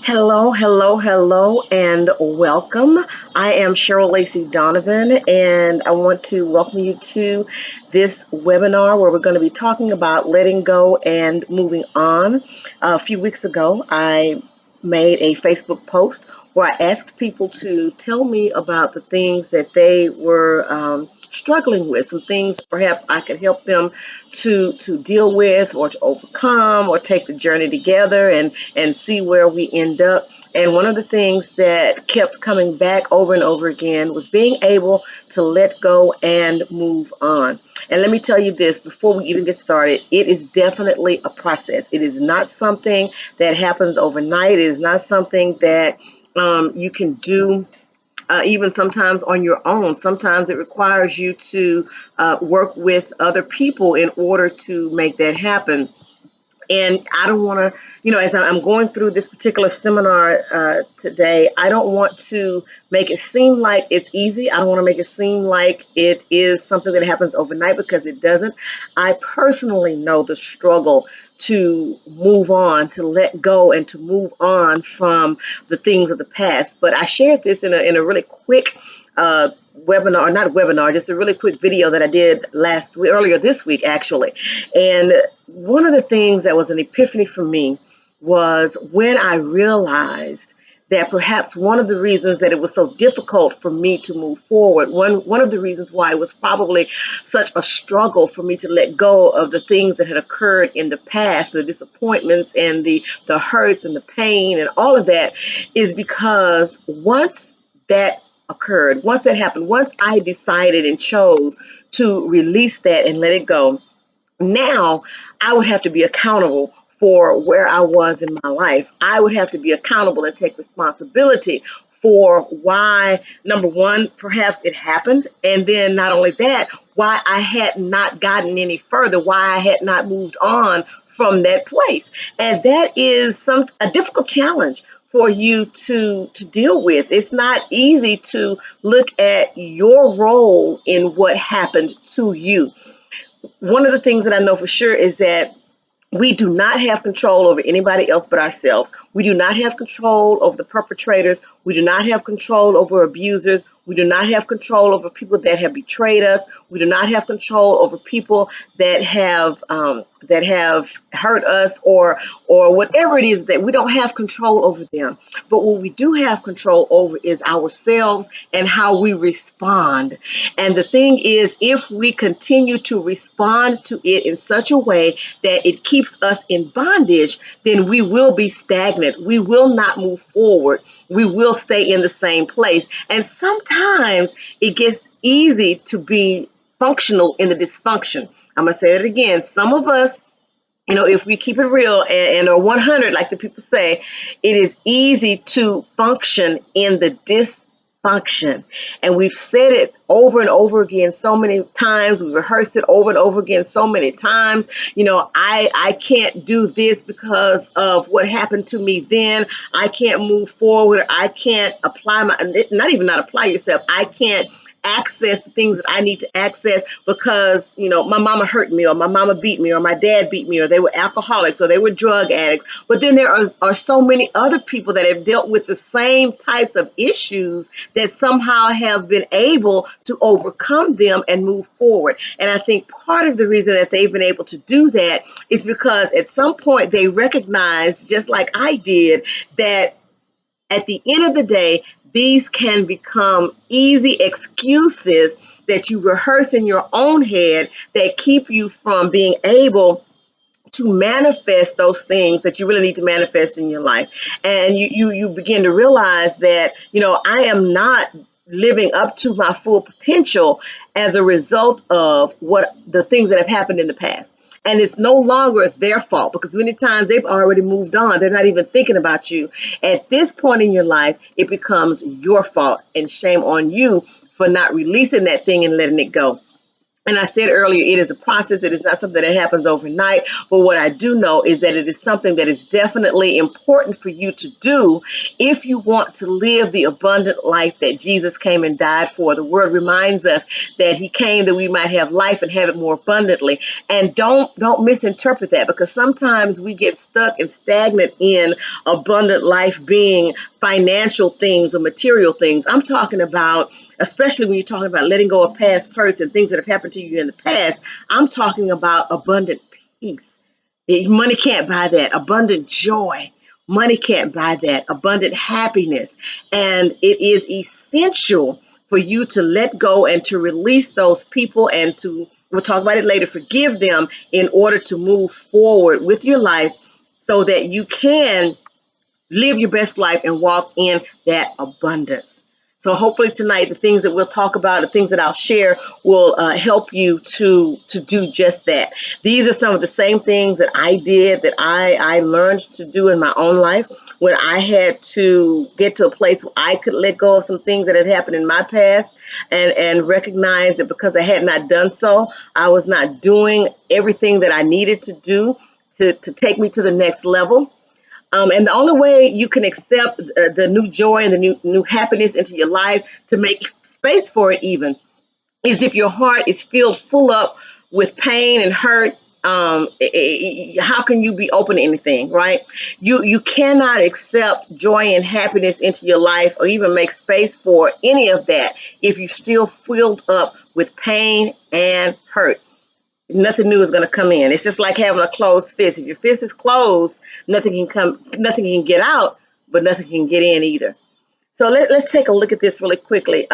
Hello, hello, hello, and welcome. I am Cheryl Lacey Donovan, and I want to welcome you to this webinar where we're going to be talking about letting go and moving on. A few weeks ago, I made a Facebook post where I asked people to tell me about the things that they were struggling with, some things perhaps I could help them to deal with or to overcome or take the journey together and see where we end up. And one of the things that kept coming back over and over again was being able to let go and move on. And let me tell you this before we even get started, it is definitely a process. It is not something that happens overnight. It is not something that you can do even sometimes on your own. Sometimes it requires you to work with other people in order to make that happen. And I don't want to, as I'm going through this particular seminar today, I don't want to make it seem like it's easy. I don't want to make it seem like it is something that happens overnight, because it doesn't. I personally know the struggle to move on, to let go, and to move on from the things of the past. But I shared this in a really quick webinar, not webinar, just a really quick video that I did earlier this week, actually. And one of the things that was an epiphany for me was when I realized that perhaps one of the reasons that it was so difficult for me to move forward, one of the reasons why it was probably such a struggle for me to let go of the things that had occurred in the past, the disappointments and the hurts and the pain and all of that, is because once that occurred, once that happened, once I decided and chose to release that and let it go, now I would have to be accountable for where I was in my life. I would have to be accountable and take responsibility for why, number one, perhaps it happened. And then not only that, why I had not gotten any further, why I had not moved on from that place. And that is a difficult challenge for you to deal with. It's not easy to look at your role in what happened to you. One of the things that I know for sure is that we do not have control over anybody else but ourselves. We do not have control over the perpetrators. We do not have control over abusers. We do not have control over people that have betrayed us. We do not have control over people that have hurt us, or whatever it is, that we don't have control over them. But what we do have control over is ourselves and how we respond. And the thing is, if we continue to respond to it in such a way that it keeps us in bondage, then we will be stagnant. We will not move forward. We will stay in the same place. And sometimes it gets easy to be functional in the dysfunction. I'm going to say it again. Some of us, if we keep it real and are 100, like the people say, it is easy to function in the dysfunction. And we've said it over and over again so many times. We've rehearsed it over and over again so many times. I can't do this because of what happened to me then. I can't move forward. I can't not apply yourself. I can't access the things that I need to access because, my mama hurt me, or my mama beat me, or my dad beat me, or they were alcoholics, or they were drug addicts. But then there are so many other people that have dealt with the same types of issues that somehow have been able to overcome them and move forward. And I think part of the reason that they've been able to do that is because at some point they recognized, just like I did, that at the end of the day, these can become easy excuses that you rehearse in your own head that keep you from being able to manifest those things that you really need to manifest in your life. And you begin to realize that, I am not living up to my full potential as a result of what the things that have happened in the past. And it's no longer their fault, because many times they've already moved on. They're not even thinking about you. At this point in your life, it becomes your fault, and shame on you for not releasing that thing and letting it go. And I said earlier, it is a process. It is not something that happens overnight. But what I do know is that it is something that is definitely important for you to do if you want to live the abundant life that Jesus came and died for. The word reminds us that he came that we might have life and have it more abundantly. And don't misinterpret that, because sometimes we get stuck and stagnant in abundant life being financial things or material things. I'm talking about, especially when you're talking about letting go of past hurts and things that have happened to you in the past, I'm talking about abundant peace. Money can't buy that. Abundant joy. Money can't buy that. Abundant happiness. And it is essential for you to let go and to release those people and to, we'll talk about it later, forgive them in order to move forward with your life so that you can live your best life and walk in that abundance. So hopefully tonight, the things that we'll talk about, the things that I'll share will help you to do just that. These are some of the same things that I did, that I learned to do in my own life when I had to get to a place where I could let go of some things that had happened in my past and recognize that because I had not done so, I was not doing everything that I needed to do to take me to the next level. And the only way you can accept the new joy and the new happiness into your life, to make space for it even, is if your heart is filled full up with pain and hurt. How can you be open to anything, right? You cannot accept joy and happiness into your life or even make space for any of that if you're still filled up with pain and hurt. Nothing new is going to come in. It's just like having a closed fist. If your fist is closed, nothing can get out, but nothing can get in either. So let's take a look at this really quickly.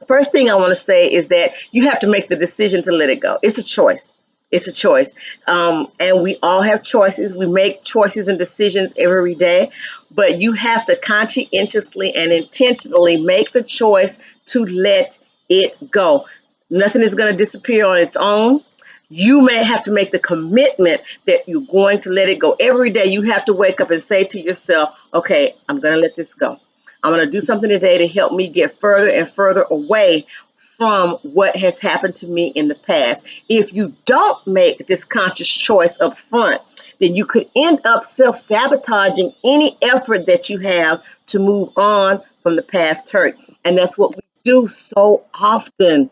First thing I want to say is that you have to make the decision to let it go. It's a choice. It's a choice. And we all have choices. We make choices and decisions every day, but you have to conscientiously and intentionally make the choice to let it go. Nothing is going to disappear on its own. You may have to make the commitment that you're going to let it go. Every day you have to wake up and say to yourself, okay, I'm going to let this go. I'm going to do something today to help me get further and further away from what has happened to me in the past. If you don't make this conscious choice up front, then you could end up self-sabotaging any effort that you have to move on from the past hurt. And that's what we do so often.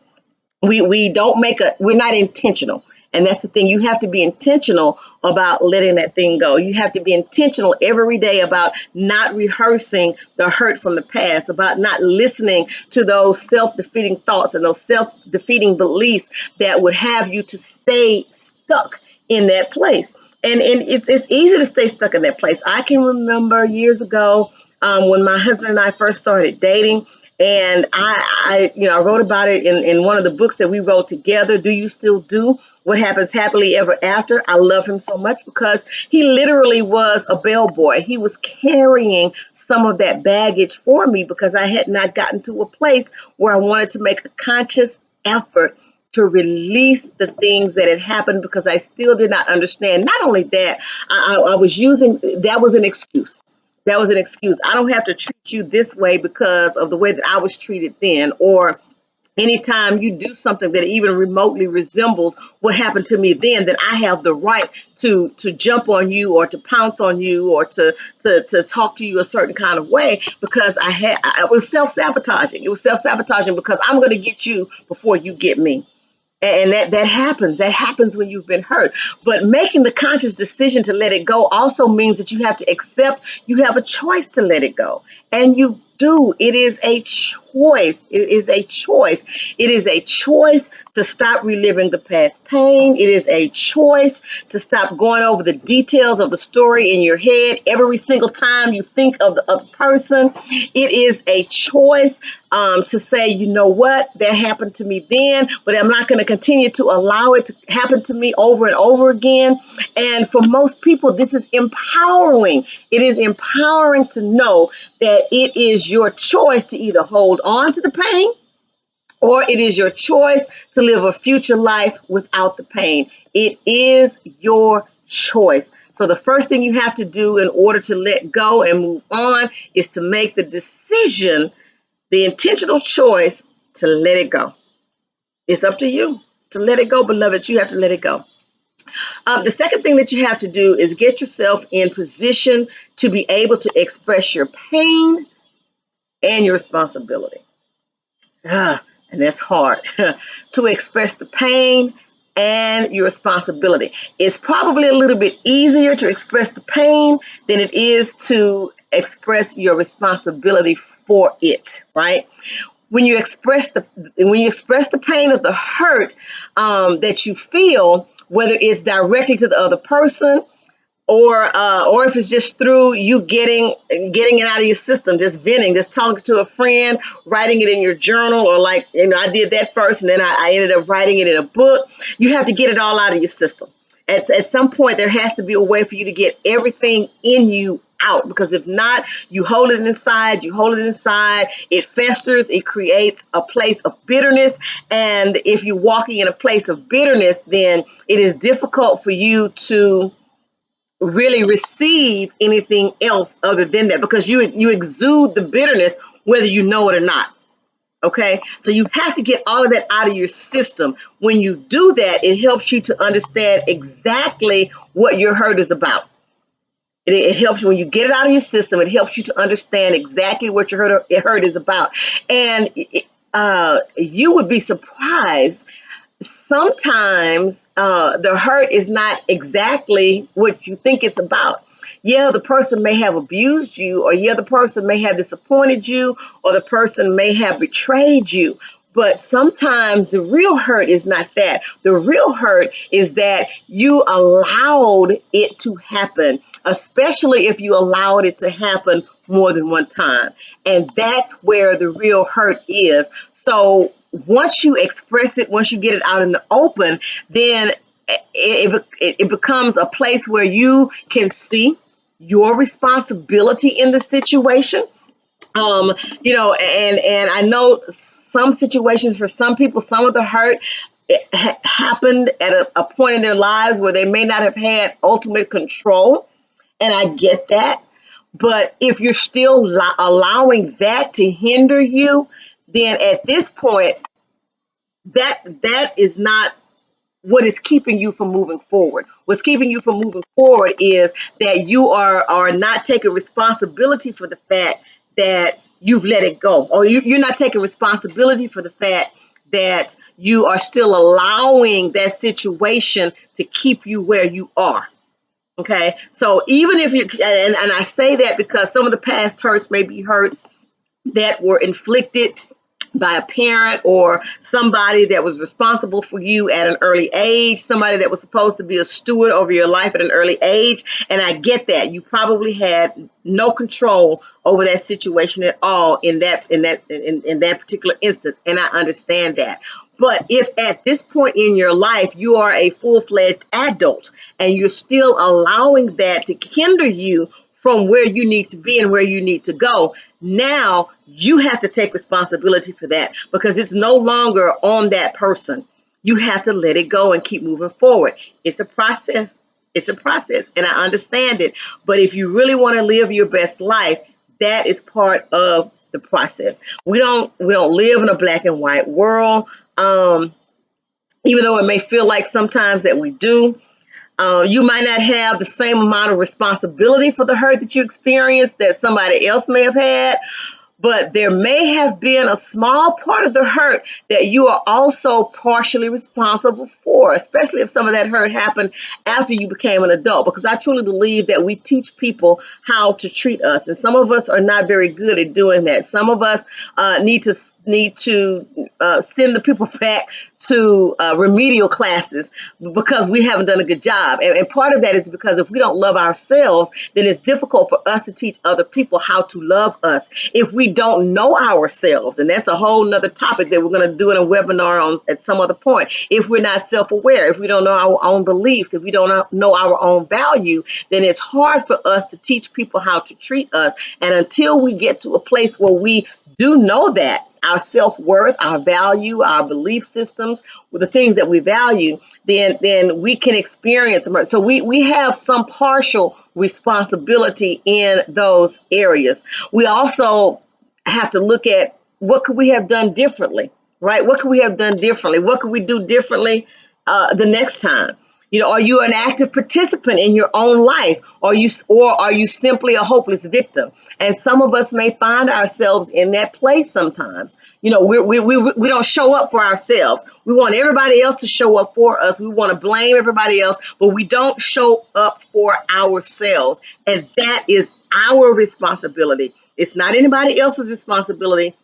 We don't make we're not intentional. And that's the thing. You have to be intentional about letting that thing go. You have to be intentional every day about not rehearsing the hurt from the past, about not listening to those self-defeating thoughts and those self-defeating beliefs that would have you to stay stuck in that place. And it's easy to stay stuck in that place. I can remember years ago when my husband and I first started dating. And I wrote about it in one of the books that we wrote together, Do You Still Do? What Happens Happily Ever After? I love him so much because he literally was a bellboy. He was carrying some of that baggage for me because I had not gotten to a place where I wanted to make a conscious effort to release the things that had happened because I still did not understand. Not only that, I was using, that was an excuse. That was an excuse. I don't have to treat you this way because of the way that I was treated then. Or anytime you do something that even remotely resembles what happened to me then, that I have the right to jump on you or to pounce on you or to talk to you a certain kind of way because I was self-sabotaging. It was self-sabotaging because I'm going to get you before you get me. And that happens. That happens when you've been hurt. But making the conscious decision to let it go also means that you have to accept you have a choice to let it go. And you do. It is a choice. It is a choice. It is a choice to stop reliving the past pain. It is a choice to stop going over the details of the story in your head every single time you think of the person. It is a choice to say, you know what, that happened to me then, but I'm not going to continue to allow it to happen to me over and over again. And for most people, this is empowering. It is empowering to know that it is your choice to either hold on to the pain or it is your choice to live a future life without the pain. It is your choice. So the first thing you have to do in order to let go and move on is to make the decision, the intentional choice to let it go. It's up to you. To let it go, beloveds, you have to let it go. The second thing that you have to do is get yourself in position to be able to express your pain and your responsibility. And that's hard to express the pain and your responsibility. It's probably a little bit easier to express the pain than it is to express your responsibility for it, right? When you express the pain of the hurt that you feel, whether it's directly to the other person or if it's just through you getting it out of your system, just venting, just talking to a friend, writing it in your journal, or like, I did that first and then I ended up writing it in a book. You have to get it all out of your system. At some point, there has to be a way for you to get everything in you out, because if not, you hold it inside, it festers, it creates a place of bitterness. And if you're walking in a place of bitterness, then it is difficult for you to really receive anything else other than that, because you exude the bitterness whether you know it or not. Okay, so you have to get all of that out of your system. When you do that, it helps you to understand exactly what your hurt is about. It helps you when you get it out of your system. It helps you to understand exactly what your hurt is about. And you would be surprised. Sometimes the hurt is not exactly what you think it's about. Yeah, the person may have abused you, or yeah, the person may have disappointed you, or the person may have betrayed you. But sometimes the real hurt is not that. The real hurt is that you allowed it to happen, especially if you allowed it to happen more than one time. And that's where the real hurt is. So once you express it, once you get it out in the open, then it becomes a place where you can see your responsibility in the situation. And I know some situations for some people, some of the hurt happened at a point in their lives where they may not have had ultimate control. And I get that. But if you're still allowing that to hinder you, then at this point, that is not what is keeping you from moving forward. What's keeping you from moving forward is that you are not taking responsibility for the fact that you've let it go, or you're not taking responsibility for the fact that you are still allowing that situation to keep you where you are. Okay, so even if you, and I say that because some of the past hurts may be hurts that were inflicted by a parent or somebody that was responsible for you at an early age, somebody that was supposed to be a steward over your life at an early age. And I get that you probably had no control over that situation at all in that particular instance, and I understand that. But if at this point in your life you are a full-fledged adult and you're still allowing that to hinder you from where you need to be and where you need to go, now you have to take responsibility for that, because it's no longer on that person. You have to let it go and keep moving forward. It's a process. It's a process, and I understand it. But if you really want to live your best life, that is part of the process. We don't live in a black and white world, even though it may feel like sometimes that we do. You might not have the same amount of responsibility for the hurt that you experienced that somebody else may have had, but there may have been a small part of the hurt that you are also partially responsible for, especially if some of that hurt happened after you became an adult, because I truly believe that we teach people how to treat us, and some of us are not very good at doing that. Some of us need to send the people back to remedial classes because we haven't done a good job. And part of that is because if we don't love ourselves, then it's difficult for us to teach other people how to love us. If we don't know ourselves, and that's a whole nother topic that we're going to do in a webinar on at some other point. If we're not self-aware, if we don't know our own beliefs, if we don't know our own value, then it's hard for us to teach people how to treat us. And until we get to a place where we do know that, our self-worth, our value, our belief systems, with the things that we value, then we can experience. So we have some partial responsibility in those areas. We also have to look at what could we have done differently. right? What could we have done differently? What could we do differently the next time? You know, are you an active participant in your own life, or are you simply a hopeless victim? And some of us may find ourselves in that place sometimes. You know, we don't show up for ourselves. We want everybody else to show up for us. We want to blame everybody else, but we don't show up for ourselves. And that is our responsibility. It's not anybody else's responsibility.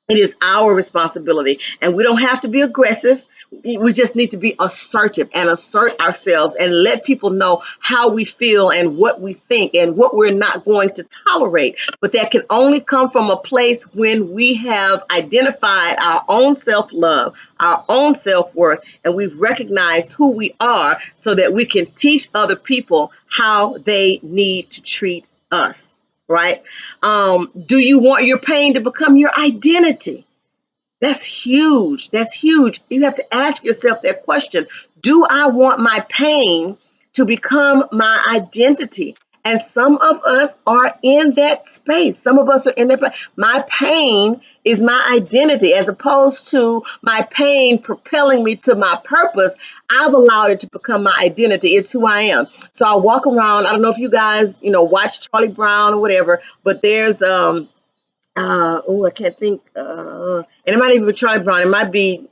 It is our responsibility. And we don't have to be aggressive. We just need to be assertive and assert ourselves and let people know how we feel and what we think and what we're not going to tolerate. But that can only come from a place when we have identified our own self-love, our own self-worth, and we've recognized who we are so that we can teach other people how they need to treat us, right? Do you want your pain to become your identity? That's huge. That's huge. You have to ask yourself that question. Do I want my pain to become my identity? And some of us are in that space. Some of us are in that place. My pain is my identity, as opposed to my pain propelling me to my purpose. I've allowed it to become my identity. It's who I am. So I walk around. I don't know if you guys, watch Charlie Brown or whatever, but there's I can't think. And it might even be Charlie Brown. It might be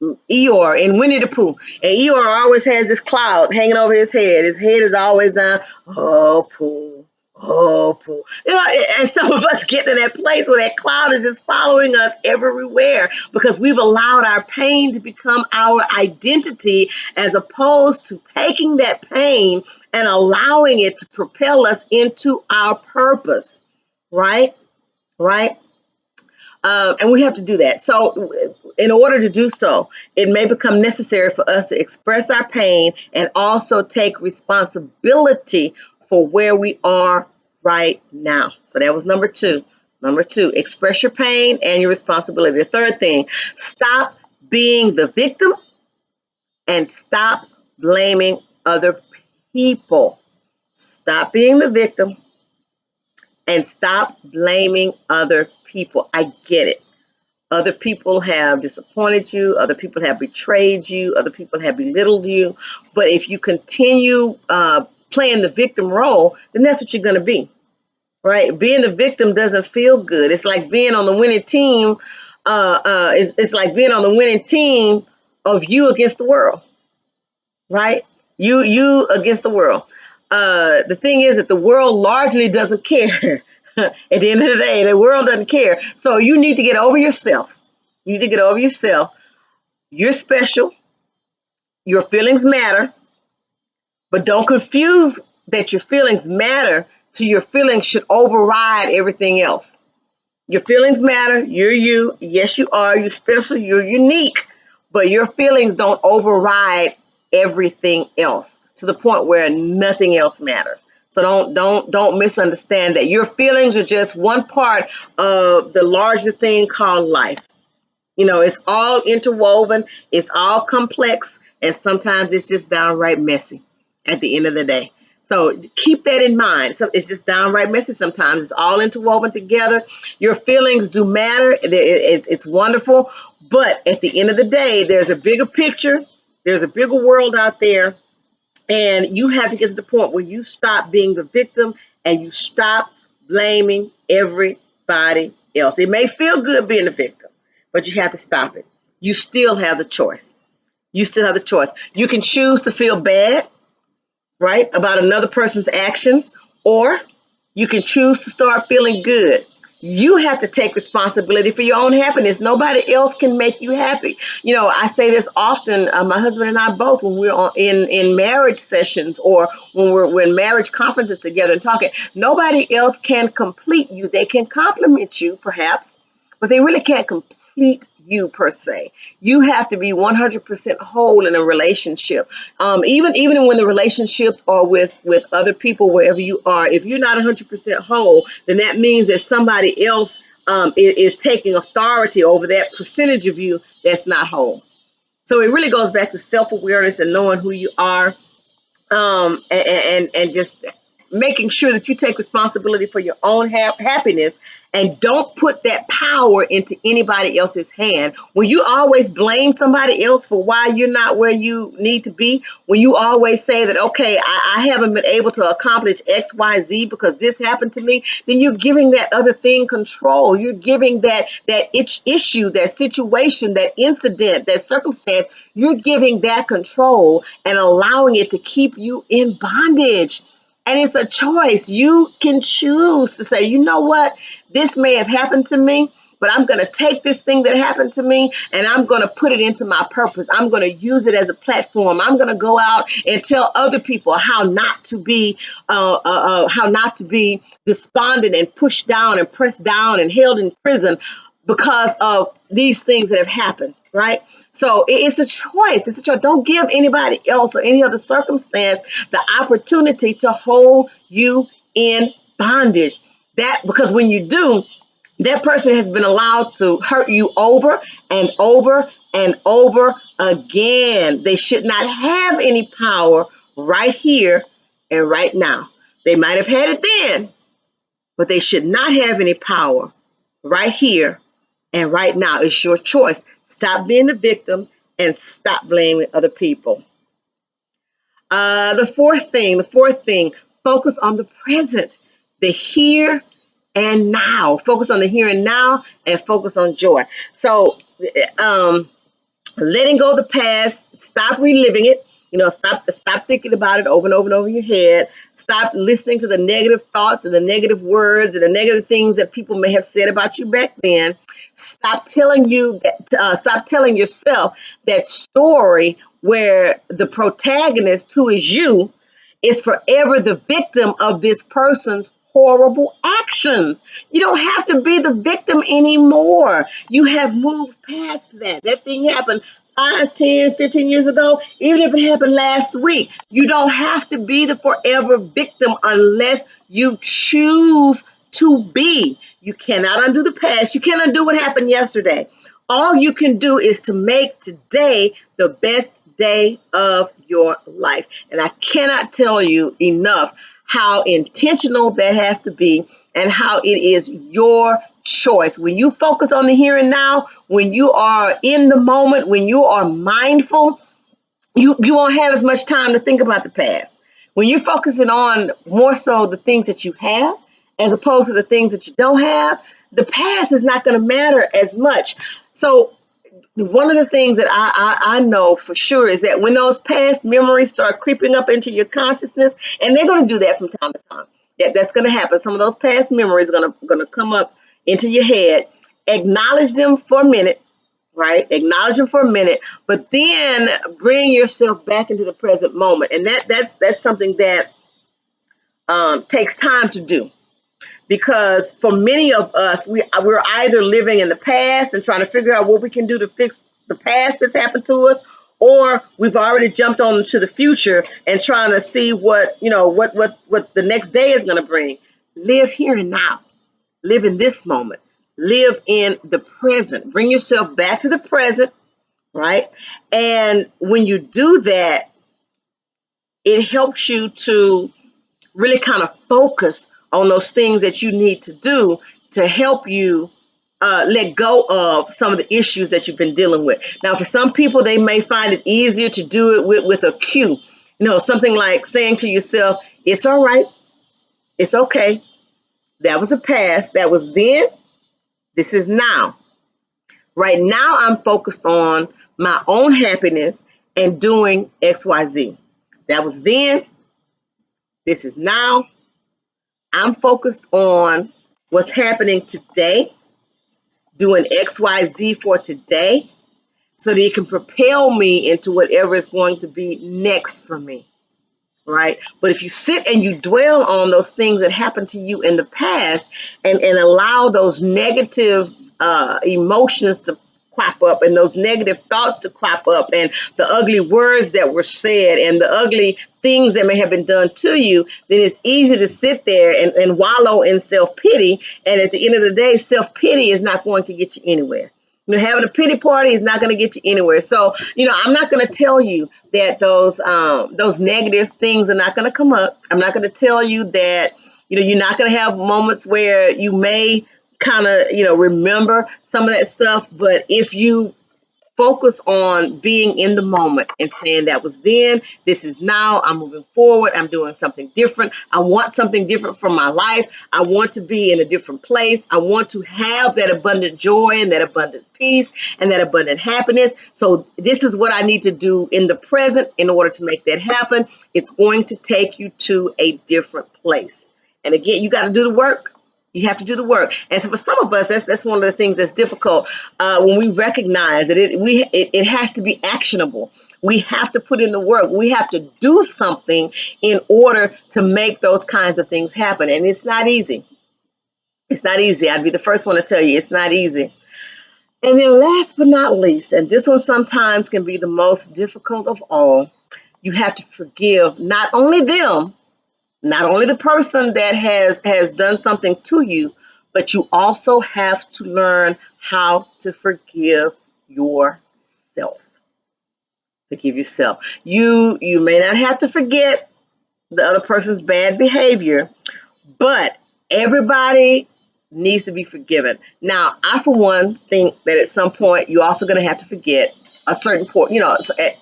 Eeyore in Winnie the Pooh. And Eeyore always has this cloud hanging over his head. His head is always down. Oh, Pooh. Oh, Pooh. And some of us get to that place where that cloud is just following us everywhere because we've allowed our pain to become our identity, as opposed to taking that pain and allowing it to propel us into our purpose, right? Right? And we have to do that. So, in order to do so, it may become necessary for us to express our pain and also take responsibility for where we are right now. So, that was number two. Number two, express your pain and your responsibility. The third thing, stop being the victim and stop blaming other people. Stop being the victim and stop blaming other people. I get it. Other people have disappointed you. Other people have betrayed you. Other people have belittled you. But if you continue playing the victim role, then that's what you're going to be, right? Being the victim doesn't feel good. It's like being on the winning team. It's like being on the winning team of you against the world, right? You against the world. The thing is that the world largely doesn't care. At the end of the day, the world doesn't care. So you need to get over yourself. You need to get over yourself. You're special. Your feelings matter. But don't confuse that your feelings matter to your feelings should override everything else. Your feelings matter. You're you. Yes, you are. You're special. You're unique. But your feelings don't override everything else to the point where nothing else matters. So don't misunderstand that. Your feelings are just one part of the larger thing called life. It's all interwoven, it's all complex, and sometimes it's just downright messy at the end of the day. So keep that in mind. So it's just downright messy sometimes. It's all interwoven together. Your feelings do matter. It's wonderful. But at the end of the day, there's a bigger picture. There's a bigger world out there. And you have to get to the point where you stop being the victim and you stop blaming everybody else. It may feel good being the victim, but you have to stop it. You still have the choice. You still have the choice. You can choose to feel bad, right, about another person's actions, or you can choose to start feeling good. You have to take responsibility for your own happiness. Nobody else can make you happy. I say this often, my husband and I both, when we're in marriage sessions or when we're in marriage conferences together and talking, nobody else can complete you. They can compliment you, perhaps, but they really can't complete you per se. You have to be 100% whole in a relationship. Even when the relationships are with other people, wherever you are, if you're not 100% whole, then that means that somebody else is taking authority over that percentage of you that's not whole. So it really goes back to self-awareness and knowing who you are, and just making sure that you take responsibility for your own happiness And don't put that power into anybody else's hand. When you always blame somebody else for why you're not where you need to be, when you always say that, okay, I haven't been able to accomplish X, Y, Z because this happened to me, then you're giving that other thing control. You're giving that issue, that situation, that incident, that circumstance, you're giving that control and allowing it to keep you in bondage. And it's a choice. You can choose to say, you know what? This may have happened to me, but I'm going to take this thing that happened to me and I'm going to put it into my purpose. I'm going to use it as a platform. I'm going to go out and tell other people how not to be despondent and pushed down and pressed down and held in prison because of these things that have happened, right? So it's a choice. It's a choice. Don't give anybody else or any other circumstance the opportunity to hold you in bondage. That because when you do, that person has been allowed to hurt you over and over and over again. They should not have any power right here and right now. They might have had it then, but they should not have any power right here and right now. It's your choice. Stop being the victim and stop blaming other people. The fourth thing, focus on the present, the here and now. Focus on the here and now and focus on joy. So, letting go of the past, stop reliving it. Stop thinking about it over and over and over in your head. Stop listening to the negative thoughts and the negative words and the negative things that people may have said about you back then. Stop telling yourself that story where the protagonist, who is you, is forever the victim of this person's horrible actions. You don't have to be the victim anymore. You have moved past that. That thing happened 5, 10, 15 years ago, even if it happened last week. You don't have to be the forever victim unless you choose to be. You cannot undo the past. You can't undo what happened yesterday. All you can do is to make today the best day of your life. And I cannot tell you enough how intentional that has to be and how it is your choice. When you focus on the here and now, when you are in the moment, when you are mindful, you won't have as much time to think about the past. When you're focusing on more so the things that you have as opposed to the things that you don't have, the past is not going to matter as much. So one of the things that I know for sure is that when those past memories start creeping up into your consciousness, and they're going to do that from time to time, that's going to happen. Some of those past memories are going to come up into your head. Acknowledge them for a minute, right? Acknowledge them for a minute, but then bring yourself back into the present moment, and that's something that takes time to do. Because for many of us, we're either living in the past and trying to figure out what we can do to fix the past that's happened to us, or we've already jumped on to the future and trying to see what the next day is going to bring. Live here and now. Live in this moment. Live in the present. Bring yourself back to the present, right? And when you do that, it helps you to really kind of focus on those things that you need to do to help you let go of some of the issues that you've been dealing with. Now, for some people, they may find it easier to do it with a cue. Something like saying to yourself, it's all right. It's okay. That was the past. That was then. This is now. Right now, I'm focused on my own happiness and doing X, Y, Z. That was then. This is now. I'm focused on what's happening today, doing X, Y, Z for today, so that it can propel me into whatever is going to be next for me, right? But if you sit and you dwell on those things that happened to you in the past and allow those negative emotions to crop up and those negative thoughts to crop up and the ugly words that were said and the ugly things that may have been done to you, then it's easy to sit there and wallow in self-pity. And at the end of the day, self-pity is not going to get you anywhere. Having a pity party is not going to get you anywhere. So, I'm not going to tell you that those negative things are not going to come up. I'm not going to tell you that, you're not going to have moments where you may kind of, remember some of that stuff. But if you focus on being in the moment and saying that was then, this is now, I'm moving forward, I'm doing something different. I want something different from my life. I want to be in a different place. I want to have that abundant joy and that abundant peace and that abundant happiness. So this is what I need to do in the present in order to make that happen. It's going to take you to a different place. And again, you got to do the work. You have to do the work. And so for some of us, that's one of the things that's difficult when we recognize that it has to be actionable. We have to put in the work. We have to do something in order to make those kinds of things happen. And it's not easy. It's not easy. I'd be the first one to tell you it's not easy. And then last but not least, and this one sometimes can be the most difficult of all, you have to forgive not only them, not only the person that has done something to you, but you also have to learn how to forgive yourself. Forgive yourself. You may not have to forget the other person's bad behavior, but everybody needs to be forgiven. Now, I for one think that at some point you're also going to have to forget a certain point,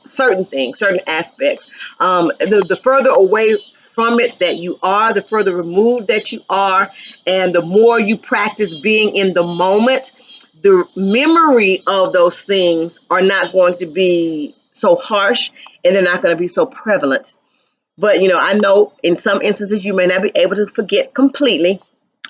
certain things, certain aspects. The further away from it that you are, the further removed that you are, and the more you practice being in the moment, the memory of those things are not going to be so harsh, and they're not going to be so prevalent. But I know in some instances you may not be able to forget completely,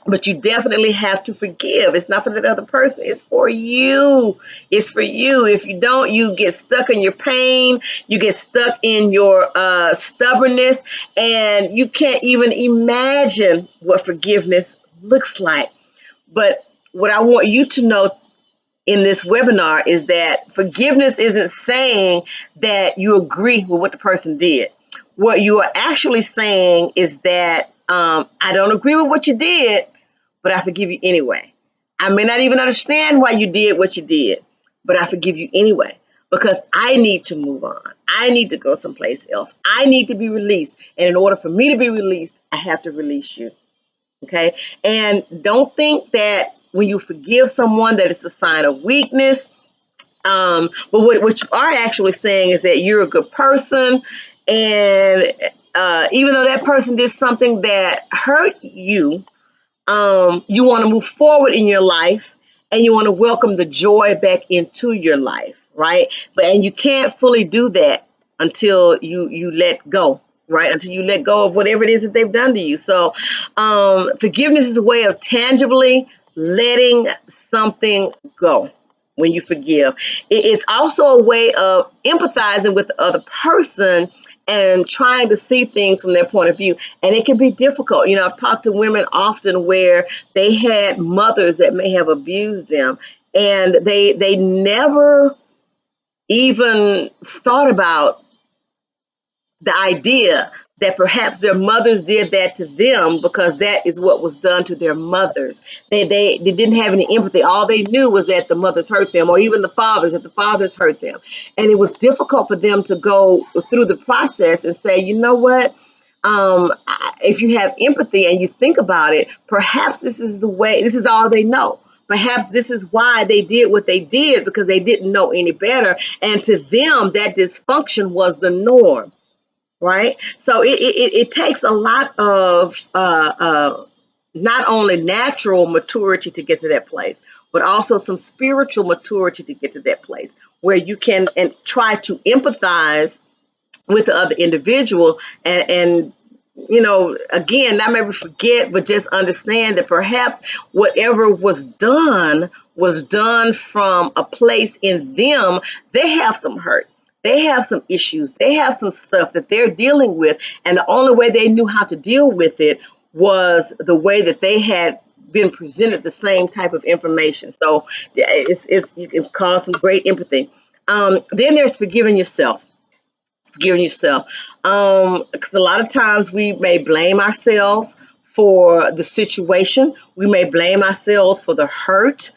but you definitely have to forgive. It's not for that other person. It's for you. It's for you. If you don't, you get stuck in your pain. You get stuck in your stubbornness, and you can't even imagine what forgiveness looks like. But what I want you to know in this webinar is that forgiveness isn't saying that you agree with what the person did. What you are actually saying is that I don't agree with what you did, but I forgive you anyway. I may not even understand why you did what you did, but I forgive you anyway because I need to move on. I need to go someplace else. I need to be released. And in order for me to be released, I have to release you. Okay? And don't think that when you forgive someone that it's a sign of weakness. But what you are actually saying is that you're a good person. And even though that person did something that hurt you, you want to move forward in your life and you want to welcome the joy back into your life, right? And you can't fully do that until you let go, right? Until you let go of whatever it is that they've done to you. So forgiveness is a way of tangibly letting something go when you forgive. It's also a way of empathizing with the other person and trying to see things from their point of view. And it can be difficult. I've talked to women often where they had mothers that may have abused them, and they never even thought about the idea that perhaps their mothers did that to them because that is what was done to their mothers. They didn't have any empathy. All they knew was that the mothers hurt them, or even the fathers, that the fathers hurt them. And it was difficult for them to go through the process and say, you know what? If you have empathy and you think about it, perhaps this is the way, this is all they know. Perhaps this is why they did what they did, because they didn't know any better. And to them, that dysfunction was the norm. Right. So it takes a lot of not only natural maturity to get to that place, but also some spiritual maturity to get to that place where you can and try to empathize with the other individual and again, not maybe forget, but just understand that perhaps whatever was done from a place in them. They have some hurt. They have some issues. They have some stuff that they're dealing with. And the only way they knew how to deal with it was the way that they had been presented the same type of information. So you can cause some great empathy. Then there's forgiving yourself. Forgiving yourself. Because a lot of times we may blame ourselves for the situation. We may blame ourselves for the hurt.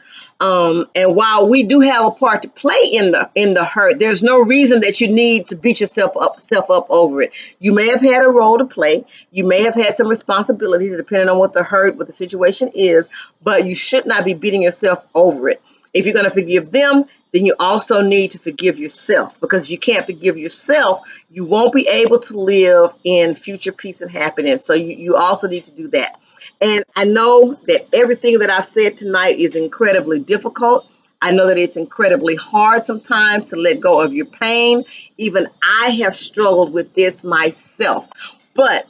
And while we do have a part to play in the hurt, there's no reason that you need to beat yourself up over it. You may have had a role to play. You may have had some responsibility, depending on what the situation is, but you should not be beating yourself over it. If you're going to forgive them, then you also need to forgive yourself, because if you can't forgive yourself, you won't be able to live in future peace and happiness. So you also need to do that. And I know that everything that I've said tonight is incredibly difficult. I know that it's incredibly hard sometimes to let go of your pain. Even I have struggled with this myself. But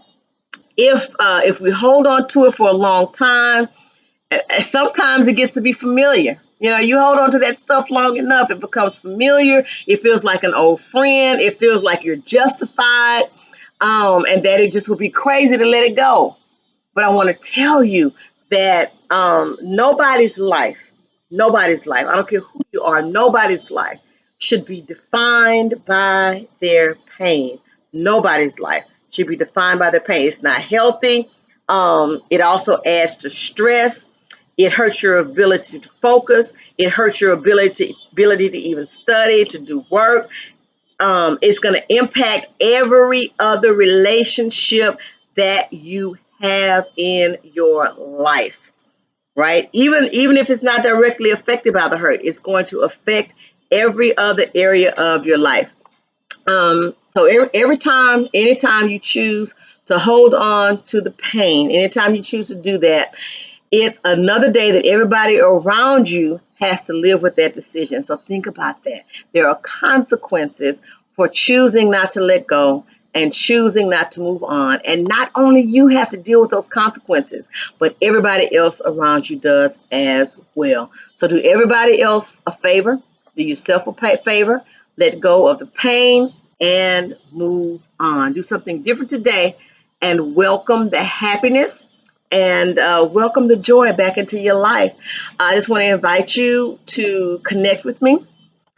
if we hold on to it for a long time, sometimes it gets to be familiar. You hold on to that stuff long enough, it becomes familiar. It feels like an old friend. It feels like you're justified, and that it just would be crazy to let it go. But I want to tell you that nobody's life, I don't care who you are, nobody's life should be defined by their pain. Nobody's life should be defined by their pain. It's not healthy. It also adds to stress. It hurts your ability to focus. It hurts your ability to even study, to do work. It's going to impact every other relationship that you have in your life, right? Even if it's not directly affected by the hurt, it's going to affect every other area of your life. So anytime you choose to hold on to the pain, anytime you choose to do that, it's another day that everybody around you has to live with that decision. So think about that. There are consequences for choosing not to let go and choosing not to move on. And not only you have to deal with those consequences, but everybody else around you does as well. So do everybody else a favor. Do yourself a favor. Let go of the pain and move on. Do something different today and welcome the happiness and welcome the joy back into your life. I just want to invite you to connect with me.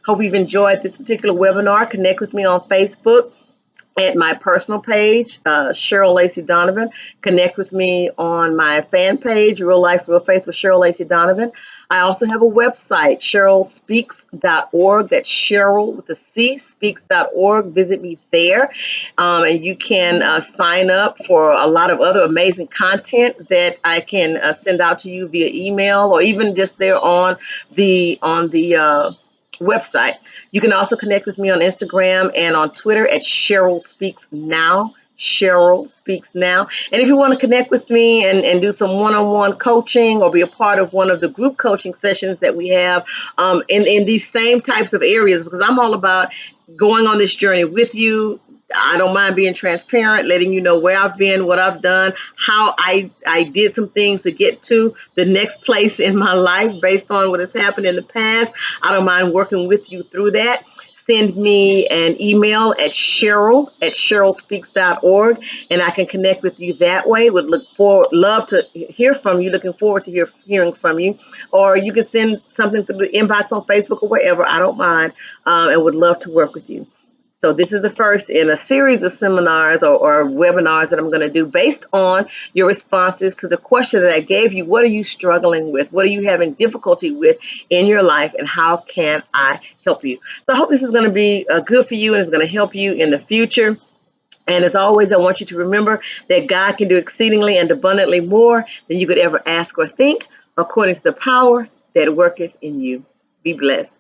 Hope you've enjoyed this particular webinar. Connect with me on Facebook at my personal page, Cheryl Lacey Donovan. Connect with me on my fan page, Real Life, Real Faith with Cheryl Lacey Donovan. I also have a website, CherylSpeaks.org. That's Cheryl with a C, speaks.org. Visit me there. And you can sign up for a lot of other amazing content that I can send out to you via email, or even just there on the website. You can also connect with me on Instagram and on Twitter at Cheryl Speaks Now. Cheryl Speaks Now. And if you want to connect with me and do some one-on-one coaching or be a part of one of the group coaching sessions that we have in these same types of areas, because I'm all about going on this journey with you. I don't mind being transparent, letting you know where I've been, what I've done, how I did some things to get to the next place in my life based on what has happened in the past. I don't mind working with you through that. Send me an email at cheryl@cherylspeaks.org, and I can connect with you that way. Love to hear from you. Looking forward to hearing from you. Or you can send something through the inbox on Facebook or wherever. I don't mind, and would love to work with you. So this is the first in a series of seminars or webinars that I'm going to do based on your responses to the question that I gave you. What are you struggling with? What are you having difficulty with in your life? And how can I help you? So I hope this is going to be good for you and it's going to help you in the future. And as always, I want you to remember that God can do exceedingly and abundantly more than you could ever ask or think, according to the power that worketh in you. Be blessed.